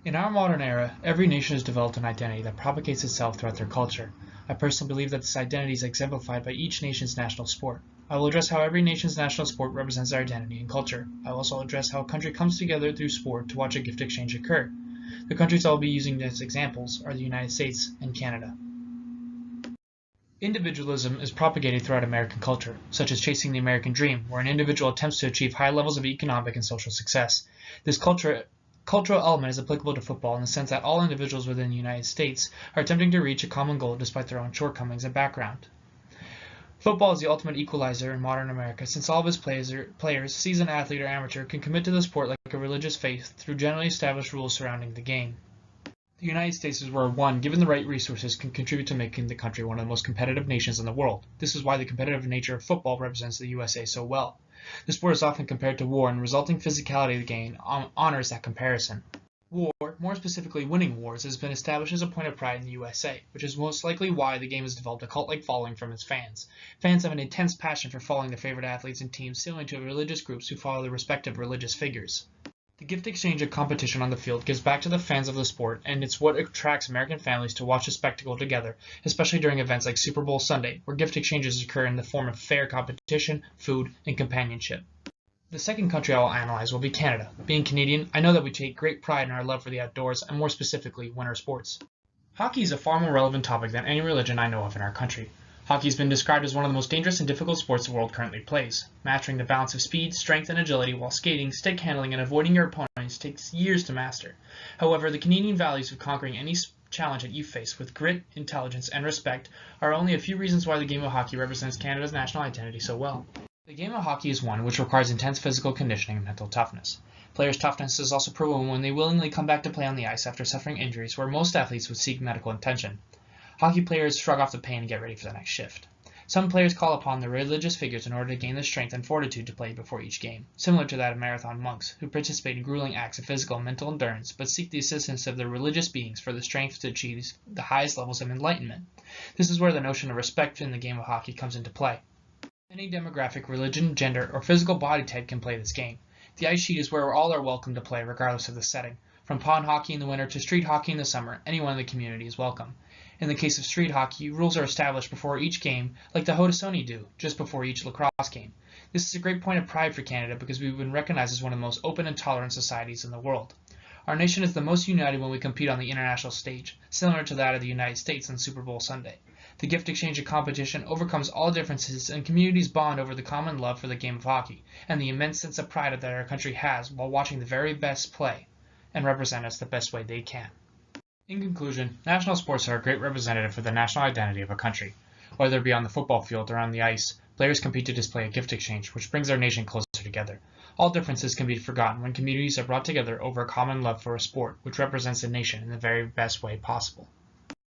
In our modern era, every nation has developed an identity that propagates itself throughout their culture. I personally believe that this identity is exemplified by each nation's national sport. I will address how every nation's national sport represents their identity and culture. I will also address how a country comes together through sport to watch a gift exchange occur. The countries I will be using as examples are the United States and Canada. Individualism is propagated throughout American culture, such as chasing the American dream, where an individual attempts to achieve high levels of economic and social success. This cultural element is applicable to football in the sense that all individuals within the United States are attempting to reach a common goal despite their own shortcomings and background. Football is the ultimate equalizer in modern America since all of its players, seasoned athlete or amateur, can commit to the sport like a religious faith through generally established rules surrounding the game. The United States is where one, given the right resources, can contribute to making the country one of the most competitive nations in the world. This is why the competitive nature of football represents the USA so well. The sport is often compared to war, and the resulting physicality of the game honors that comparison. War, more specifically winning wars, has been established as a point of pride in the USA, which is most likely why the game has developed a cult-like following from its fans. Fans have an intense passion for following their favorite athletes and teams, similar to religious groups who follow their respective religious figures. The gift exchange of competition on the field gives back to the fans of the sport, and it's what attracts American families to watch the spectacle together, especially during events like Super Bowl Sunday, where gift exchanges occur in the form of fair competition, food, and companionship. The second country I will analyze will be Canada. Being Canadian, I know that we take great pride in our love for the outdoors, and more specifically, winter sports. Hockey is a far more relevant topic than any religion I know of in our country. Hockey has been described as one of the most dangerous and difficult sports the world currently plays. Mastering the balance of speed, strength, and agility while skating, stick handling, and avoiding your opponents takes years to master. However, the Canadian values of conquering any challenge that you face with grit, intelligence, and respect are only a few reasons why the game of hockey represents Canada's national identity so well. The game of hockey is one which requires intense physical conditioning and mental toughness. Players' toughness is also proven when they willingly come back to play on the ice after suffering injuries where most athletes would seek medical attention. Hockey players shrug off the pain and get ready for the next shift. Some players call upon their religious figures in order to gain the strength and fortitude to play before each game, similar to that of marathon monks, who participate in grueling acts of physical and mental endurance but seek the assistance of their religious beings for the strength to achieve the highest levels of enlightenment. This is where the notion of respect in the game of hockey comes into play. Any demographic, religion, gender, or physical body type can play this game. The ice sheet is where all are welcome to play regardless of the setting. From pond hockey in the winter to street hockey in the summer, anyone in the community is welcome. In the case of street hockey, rules are established before each game, like the Haudenosaunee do, just before each lacrosse game. This is a great point of pride for Canada because we've been recognized as one of the most open and tolerant societies in the world. Our nation is the most united when we compete on the international stage, similar to that of the United States on Super Bowl Sunday. The gift exchange of competition overcomes all differences and communities bond over the common love for the game of hockey and the immense sense of pride that our country has while watching the very best play and represent us the best way they can. In conclusion, national sports are a great representative for the national identity of a country. Whether it be on the football field or on the ice, players compete to display a gift exchange, which brings our nation closer together. All differences can be forgotten when communities are brought together over a common love for a sport, which represents the nation in the very best way possible.